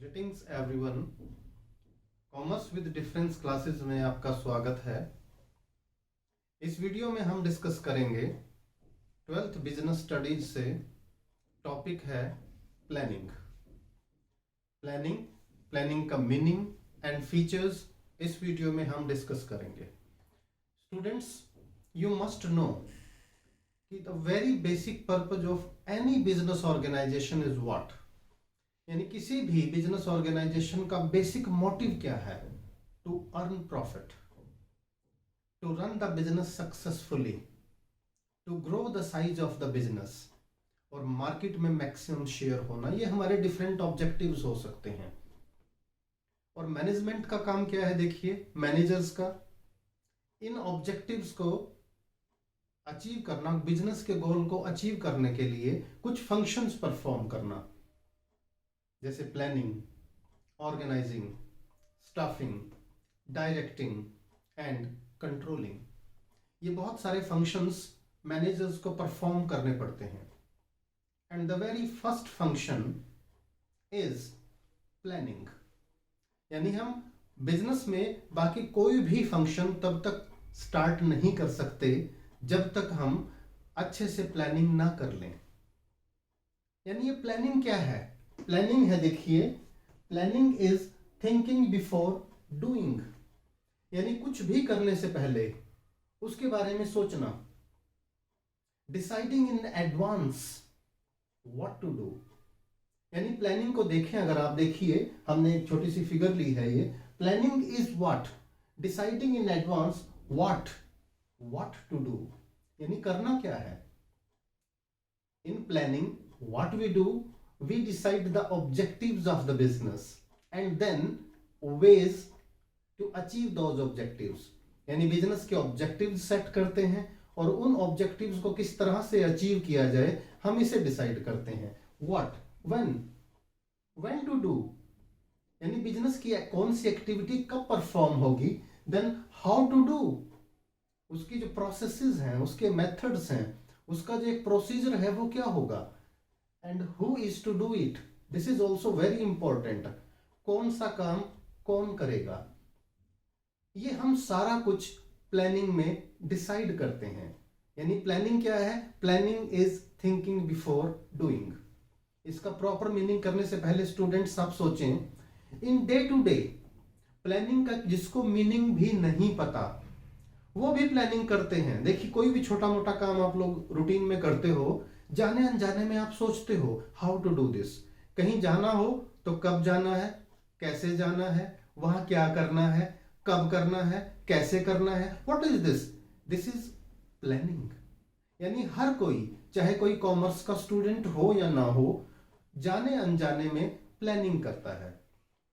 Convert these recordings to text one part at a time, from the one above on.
Greetings everyone. Commerce with difference classes में आपका स्वागत है। इस वीडियो में हम डिस्कस करेंगे 12th बिजनेस स्टडीज से। टॉपिक है प्लानिंग। प्लानिंग का मीनिंग एंड फीचर्स इस वीडियो में हम डिस्कस करेंगे। स्टूडेंट्स, यू मस्ट नो कि the very basic purpose of any business organisation is what. यानी किसी भी बिजनेस ऑर्गेनाइजेशन का बेसिक मोटिव क्या है? To earn profit, to run the business successfully, to grow the size of the business और market में maximum share होना। ये हमारे डिफरेंट ऑब्जेक्टिव्स हो सकते हैं। और मैनेजमेंट का काम क्या है? देखिए, मैनेजर्स का इन ऑब्जेक्टिव्स को अचीव करना, बिजनेस के गोल को अचीव करने के लिए कुछ फंक्शंस परफॉर्म करना, जैसे planning, organising, staffing, directing and controlling. ये बहुत सारे फंक्शंस मैनेजर्स को परफॉर्म करने पड़ते हैं। And the very first function is planning. यानी हम बिजनेस में बाकी कोई भी फंक्शन तब तक स्टार्ट नहीं कर सकते जब तक हम अच्छे से प्लानिंग ना कर लें। यानी ये प्लानिंग क्या है? प्लानिंग है, देखिए, planning is thinking before doing. यानी कुछ भी करने से पहले उसके बारे में सोचना। Deciding in advance what to do. यानी प्लानिंग को देखें, अगर आप देखिए, हमने एक छोटी सी फिगर ली है। ये planning is what, deciding in advance what to do. यानी करना क्या है? In planning what we do, we decide the objectives of the business and then ways to achieve those objectives। यानी बिजनेस के ऑब्जेक्टिव्स सेट करते हैं और उन ऑब्जेक्टिव्स को किस तरह से अचीव किया जाए हम इसे डिसाइड करते हैं। व्हाट, व्हेन टू डू, यानी बिजनेस की कौन सी एक्टिविटी कब परफॉर्म होगी। देन हाउ टू डू, उसकी जो प्रोसेसेस हैं, उसके मेथड्स हैं, उसका जो एक प्रोसीजर है वो क्या होगा। And who is to do it, this is also very important. कौन सा काम कौन करेगा, ये हम सारा कुछ प्लानिंग में डिसाइड करते हैं। यानी प्लानिंग क्या है? Planning is thinking before doing. इसका प्रॉपर मीनिंग करने से पहले स्टूडेंट्स आप सोचें, in day to day planning का जिसको मीनिंग भी नहीं पता वो भी प्लानिंग करते हैं। देखिए, कोई भी छोटा मोटा काम आप लोग रूटीन में करते हो, जाने अनजाने में आप सोचते हो हाउ टू डू दिस। कहीं जाना हो तो कब जाना है, कैसे जाना है, वहां क्या करना है, कब करना है, कैसे करना है। What is this? This is planning. यानी हर कोई, चाहे कोई कॉमर्स का स्टूडेंट हो या ना हो, जाने अनजाने में प्लानिंग करता है।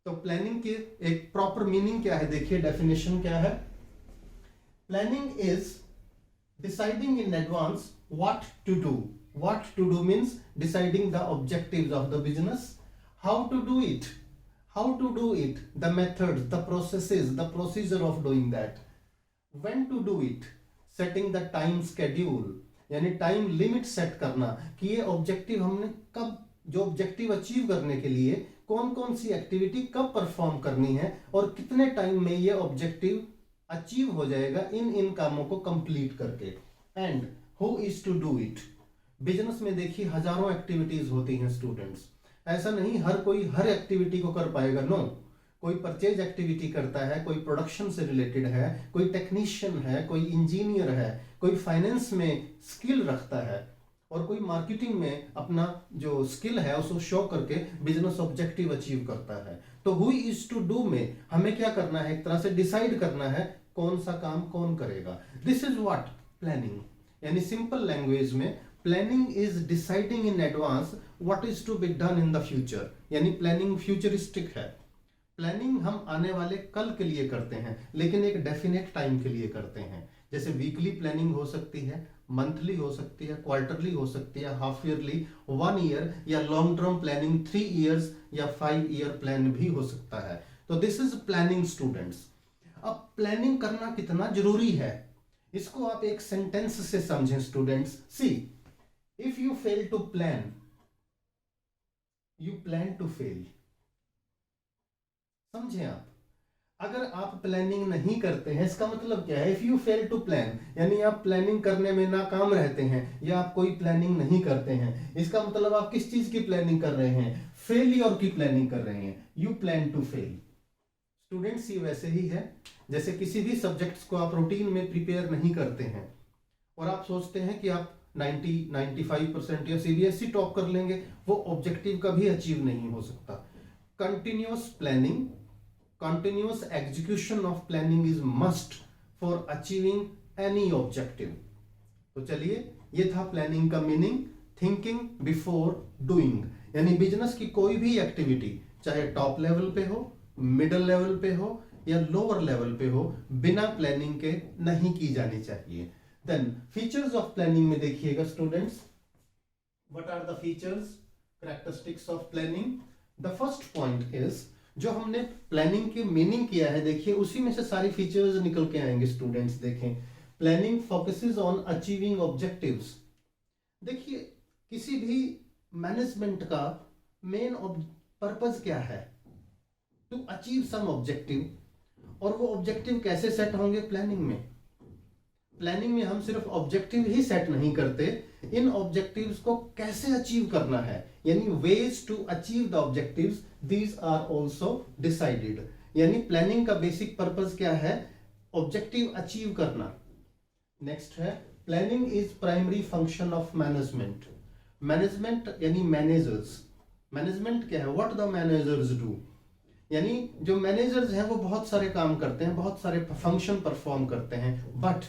तो प्लानिंग की एक प्रॉपर मीनिंग क्या है? देखिए, डेफिनेशन क्या है। Planning is deciding in advance what to do. What to do means deciding the objectives of the business, how to do it, the methods, the processes, the procedure of doing that, when to do it, setting the time schedule, यानी time limit set करना कि ये objective हमने कब, जो objective achieve करने के लिए कौन कौन सी एक्टिविटी कब परफॉर्म करनी है और कितने टाइम में ये ऑब्जेक्टिव अचीव हो जाएगा इन कामों को कंप्लीट करके। And who is to do it. Business में देखिए हजारों एक्टिविटीज होती हैं स्टूडेंट्स। ऐसा नहीं हर कोई हर एक्टिविटी को कर पाएगा। नो, कोई परचेज एक्टिविटी करता है, कोई प्रोडक्शन से रिलेटेड है, कोई टेक्नीशियन है, कोई इंजीनियर है, कोई फाइनेंस में स्किल रखता है और कोई मार्केटिंग में अपना जो स्किल है उसको शो करके बिजनेस ऑब्जेक्टिव अचीव करता है। तो हु इज टू डू में हमें क्या करना है? एक तरह से डिसाइड करना है कौन सा काम कौन करेगा। This is what planning. यानी सिंपल लैंग्वेज में planning is deciding in advance what is to be done in the future. यानी प्लानिंग फ्यूचरिस्टिक है। प्लानिंग हम आने वाले कल के लिए करते हैं, लेकिन एक डेफिनेट टाइम के लिए करते हैं। जैसे वीकली प्लानिंग हो सकती है, मंथली हो सकती है, क्वार्टरली हो सकती है, हाफ ईयरली, 1 ईयर, या लॉन्ग टर्म प्लानिंग 3 इयर्स या 5 ईयर प्लान भी हो सकता है। तो दिस इज प्लानिंग स्टूडेंट्स। अब प्लानिंग करना कितना जरूरी है इसको आप एक सेंटेंस से समझें students. See, if you fail to plan, you plan to fail। समझे आप? अगर आप प्लानिंग नहीं करते हैं, इसका मतलब क्या है? If you fail to plan, यानी आप प्लानिंग करने में नाकाम रहते हैं या आप कोई प्लानिंग नहीं करते हैं, इसका मतलब आप किस चीज की प्लानिंग कर रहे हैं? फेलियर की प्लानिंग कर रहे हैं। You plan to fail. Students, ये वैसे ही है जैसे किसी भी सब्जेक्ट्स को आप रूटीन में प्रिपेयर नहीं करते हैं और आप सोचते हैं कि आप 90-95% या सीबीएसई टॉप कर लेंगे, वो ऑब्जेक्टिव कभी अचीव नहीं हो सकता। Continuous planning, continuous execution of planning is must for achieving any objective। तो चलिए, ये था प्लानिंग का मीनिंग। थिंकिंग बिफोर डूइंग, यानी बिजनेस की कोई भी एक्टिविटी चाहे टॉप लेवल पे हो, मिडिल लेवल पे हो या लोअर लेवल पे हो, बिना प्लानिंग के नहीं की जानी चाहिए। देन फीचर्स ऑफ प्लानिंग में देखिएगा students, what are the features, characteristics of planning. The first point is, जो हमने प्लानिंग की मीनिंग किया है, देखिए उसी में से सारी फीचर्स निकल के आएंगे स्टूडेंट्स। देखें, planning focuses on achieving objectives. देखिए, किसी भी मैनेजमेंट का मेन पर्पस क्या है? To achieve some objective. और वो ऑब्जेक्टिव कैसे सेट होंगे? प्लानिंग में। प्लानिंग में हम सिर्फ ऑब्जेक्टिव ही सेट नहीं करते, इन ऑब्जेक्टिव्स को कैसे अचीव करना है, यानी ways to achieve the objectives, these are also decided. यानी प्लानिंग का बेसिक पर्पस क्या है? ऑब्जेक्टिव अचीव करना। नेक्स्ट है, planning is primary function of management. Management यानी मैनेजर्स। मैनेजमेंट क्या है? व्हाट द मैनेजर्स डू, यानी जो मैनेजर्स हैं वो बहुत सारे काम करते हैं, बहुत सारे फंक्शन परफॉर्म करते हैं, बट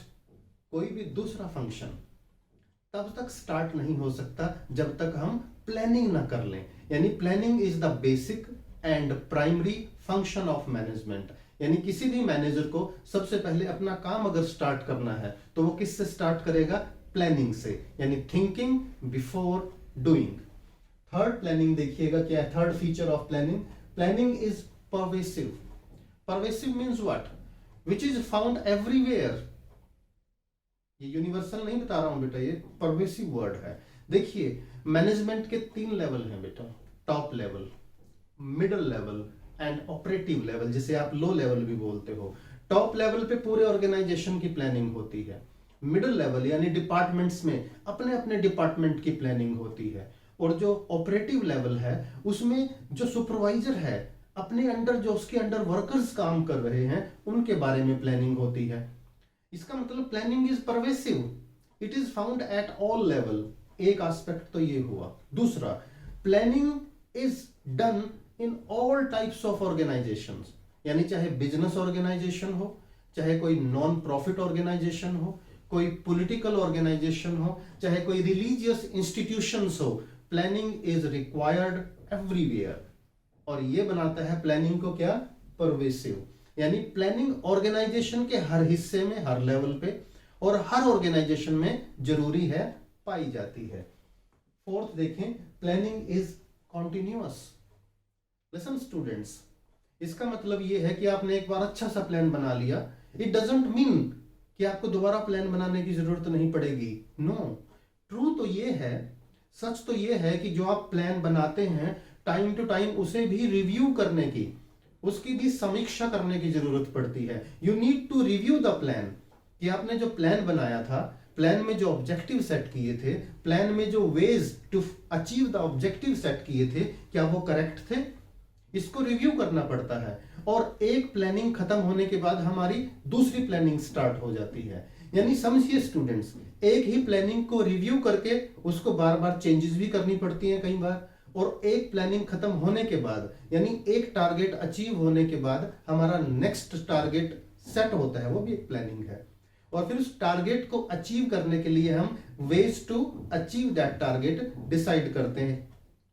कोई भी दूसरा फंक्शन तब तक स्टार्ट नहीं हो सकता जब तक हम प्लानिंग ना कर लें। यानी planning is the basic and primary function of management. यानी किसी भी मैनेजर को सबसे पहले अपना काम अगर स्टार्ट करना है तो वो किससे स्टार्ट करेगा? प्लानिंग से, यानी thinking before doing. Third planning देखिएगा क्या है, third feature of planning, planning is pervasive. Pervasive means what? Which is found everywhere. ये यूनिवर्सल नहीं बता रहा हूं बेटा, ये परवेसिव वर्ड है। देखिए, मैनेजमेंट के 3 लेवल हैं बेटा, top level, middle level and operative level, जिसे आप लो लेवल भी बोलते हो। टॉप लेवल पे पूरे ऑर्गेनाइजेशन की प्लानिंग होती है। मिडिल लेवल यानी डिपार्टमेंट्स में अपने अपने डिपार्टमेंट की प्लानिंग होती है। और जो ऑपरेटिव लेवल है उसमें जो सुपरवाइजर है, अपने अंडर जो उसके अंडर वर्कर्स काम कर रहे हैं, उनके बारे में प्लानिंग होती है। इसका मतलब planning is pervasive, it is found at all level. एक एस्पेक्ट तो ये हुआ। दूसरा, planning is done in all types of organisations, यानी चाहे बिजनेस ऑर्गेनाइजेशन हो, चाहे कोई नॉन प्रॉफिट ऑर्गेनाइजेशन हो, कोई पॉलिटिकल ऑर्गेनाइजेशन हो, चाहे कोई रिलीजियस इंस्टीट्यूशंस हो, प्लानिंग इज रिक्वायर्ड एवरीवेयर। और ये बनाता है प्लानिंग को क्या? परवेसिव। यानी प्लानिंग ऑर्गेनाइजेशन के हर हिस्से में, हर लेवल पे और हर ऑर्गेनाइजेशन में जरूरी है, पाई जाती है। फोर्थ देखें, planning is continuous. Listen students, इसका मतलब यह है कि आपने एक बार अच्छा सा प्लान बना लिया, इट डजंट मीन कि आपको दोबारा प्लान बनाने की जरूरत नहीं पड़ेगी। नो, ट्रू तो ये है, सच तो ये है कि जो आप प्लान बनाते हैं, टाइम टू टाइम उसे भी रिव्यू करने की, उसकी भी समीक्षा करने की जरूरत पड़ती है। You need to review the plan, कि आपने जो प्लान बनाया था, प्लान में जो ऑब्जेक्टिव सेट किए थे, प्लान में जो ways to achieve the objective set किए थे, क्या वो करेक्ट थे? इसको रिव्यू करना पड़ता है। और एक प्लानिंग खत्म होने के बाद हमारी दूसरी प्लानिंग स्टार्ट हो जाती है। यानी समझिए स्टूडेंट्स, एक ही प्लानिंग को रिव्यू करके उसको बार बार चेंजेस भी करनी पड़ती हैं कई बार। और एक प्लानिंग खत्म होने के बाद, यानी एक टारगेट अचीव होने के बाद हमारा नेक्स्ट टारगेट सेट होता है, वो भी एक प्लानिंग है। और फिर उस टारगेट को अचीव करने के लिए हम ways to achieve that target decide करते हैं,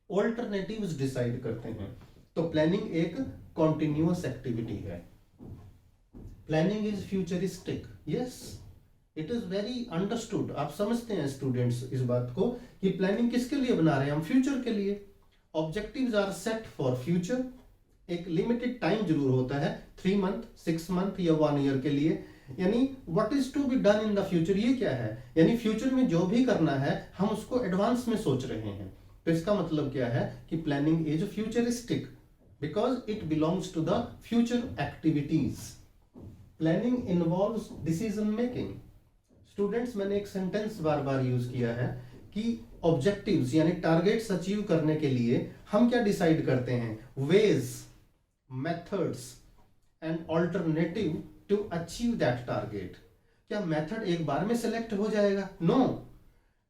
ऑल्टरनेटिव्स डिसाइड करते हैं। तो प्लानिंग एक कॉन्टिन्यूअस एक्टिविटी है। Planning is futuristic, yes, it is very understood. आप समझते हैं स्टूडेंट्स इस बात को कि प्लानिंग किसके लिए बना रहे हैं हम? फ्यूचर के लिए। Objectives are set for future. एक लिमिटेड टाइम जरूर होता है, 3 मंथ, 6 मंथ या 1 ईयर के लिए। यानी what is to be done in the future, ये क्या है? यानी फ्यूचर में जो भी करना है हम उसको एडवांस में सोच रहे हैं। तो इसका मतलब क्या है कि planning is futuristic. because it belongs to the future activities. Planning involves decision making. Students, मैंने एक सेंटेंस बार बार यूज किया है कि ऑब्जेक्टिव्स यानी टारगेट्स अचीव करने के लिए हम क्या डिसाइड करते हैं, ways, methods and alternative to achieve that target. क्या मेथड एक बार में सेलेक्ट हो जाएगा? No.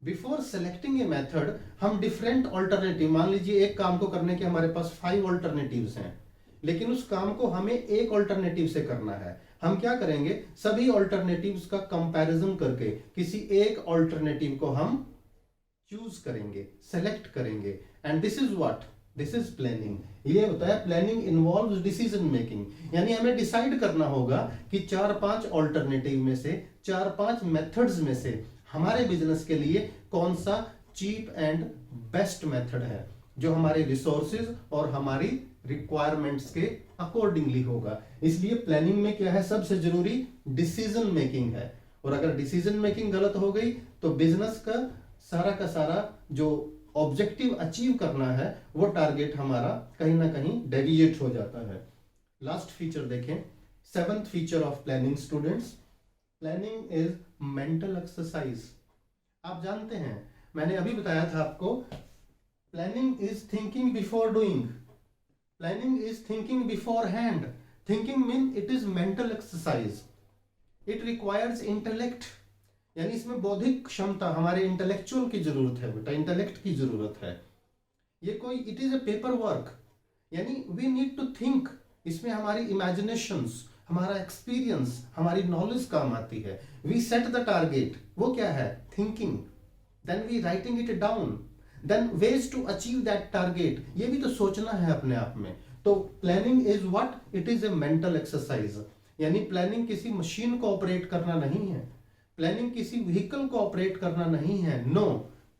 Before selecting a method हम डिफरेंट ऑल्टरनेटिव, मान लीजिए एक काम को करने के हमारे पास 5 ऑल्टरनेटिव्स हैं, लेकिन उस काम को हमें एक ऑल्टरनेटिव से करना है. हम क्या करेंगे, सभी ऑल्टरनेटिव्स का कंपैरिजन करके किसी एक ऑल्टरनेटिव को हम चूज करेंगे, सेलेक्ट करेंगे. And this is what, this is planning. ये होता है प्लानिंग इन्वॉल्व्स डिसीजन मेकिंग. यानी हमें डिसाइड करना होगा कि 4-5 ऑल्टरनेटिव में से, 4-5 मेथड्स में से हमारे बिजनेस के लिए कौन सा चीप एंड बेस्ट मेथड है जो हमारे रिसोर्सेज और हमारी रिक्वायरमेंट्स के अकॉर्डिंगली होगा. इसलिए प्लानिंग में क्या है, सबसे जरूरी डिसीजन मेकिंग है. और अगर डिसीजन मेकिंग गलत हो गई तो बिजनेस का सारा जो ऑब्जेक्टिव अचीव करना है वो टारगेट हमारा कहीं ना कहीं डेविएट हो जाता है. लास्ट फीचर देखें, 7th feature of planning. Students, planning is mental exercise. आप जानते हैं, मैंने अभी बताया था आपको, planning is thinking before doing. Planning is thinking beforehand. Thinking means it is mental exercise. It requires intellect. यानी इसमें बौद्धिक क्षमता, हमारे इंटेलेक्चुअल की जरूरत है बेटा, इंटेलेक्ट की जरूरत है. ये कोई, it is A paper work. यानी वी नीड टू थिंक. इसमें हमारी इमेजिनेशंस, हमारा एक्सपीरियंस, हमारी नॉलेज काम आती है. वी सेट द टारगेट, वो क्या है, thinking. Then we writing it down. Then ways to achieve that target, ये भी तो सोचना है अपने आप में. तो planning is what, it is a mental exercise. यानी प्लानिंग किसी मशीन को ऑपरेट करना नहीं है, प्लानिंग किसी व्हीकल को ऑपरेट करना नहीं है. नो,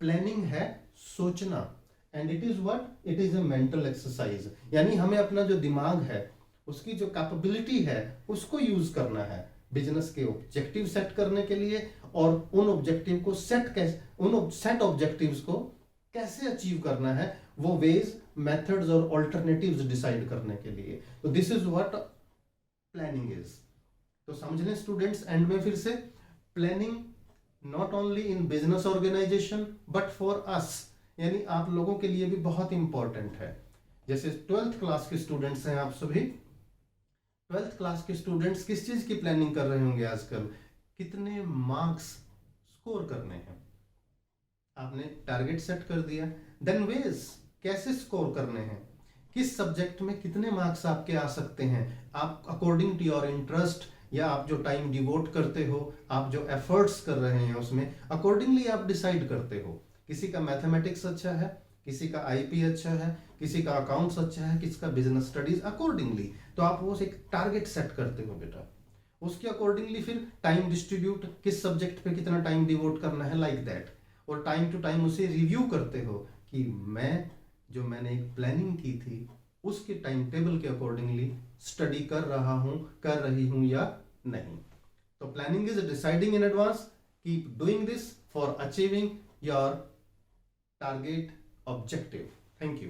प्लानिंग है सोचना. And it is what, it is a mental exercise. यानी हमें अपना जो दिमाग है, उसकी जो कैपेबिलिटी है, उसको यूज करना है बिजनेस के ऑब्जेक्टिव सेट करने के लिए, और उन ऑब्जेक्टिव को सेट ऑब्जेक्टिव्स को कैसे अचीव करना है, वो वेज, मेथड्स और ऑल्टरनेटिव्स डिसाइड करने के लिए. तो this is what planning is. तो समझ लें स्टूडेंट्स, एंड में फिर से, planning not only in business organization but for us, यानी आप लोगों के लिए भी बहुत इंपॉर्टेंट है. जैसे 12th क्लास के स्टूडेंट्स हैं आप सभी, 12th क्लास के स्टूडेंट्स किस चीज की प्लानिंग कर रहे होंगे आजकल, कितने मार्क्स स्कोर करने हैं. आपने टारगेट सेट कर दिया. देन वेज, कैसे स्कोर करने हैं, किस सब्जेक्ट में कितने मार्क्स आपके आ सकते हैं, आप अकॉर्डिंग टू योर इंटरेस्ट, या आप जो टाइम डिवोट करते हो, आप जो एफर्ट्स कर रहे हैं उसमें अकॉर्डिंगली आप डिसाइड करते हो. किसी का मैथमेटिक्स अच्छा है, किसी का आईपी अच्छा है, किसी का अकाउंट्स अच्छा है, किसी का बिजनेस स्टडीज, अकॉर्डिंगली तो आप वो एक टारगेट सेट करते हो बेटा. उसके अकॉर्डिंगली फिर टाइम डिस्ट्रीब्यूट, किस सब्जेक्ट पे कितना टाइम डिवोट करना है, लाइक दैट. और टाइम टू टाइम उसे रिव्यू करते हो कि मैंने एक प्लानिंग की थी उसके टाइम टेबल के अकॉर्डिंगली स्टडी कर रही हूं या नहीं. तो planning is deciding in advance. Keep doing this for achieving your target objective. Thank you.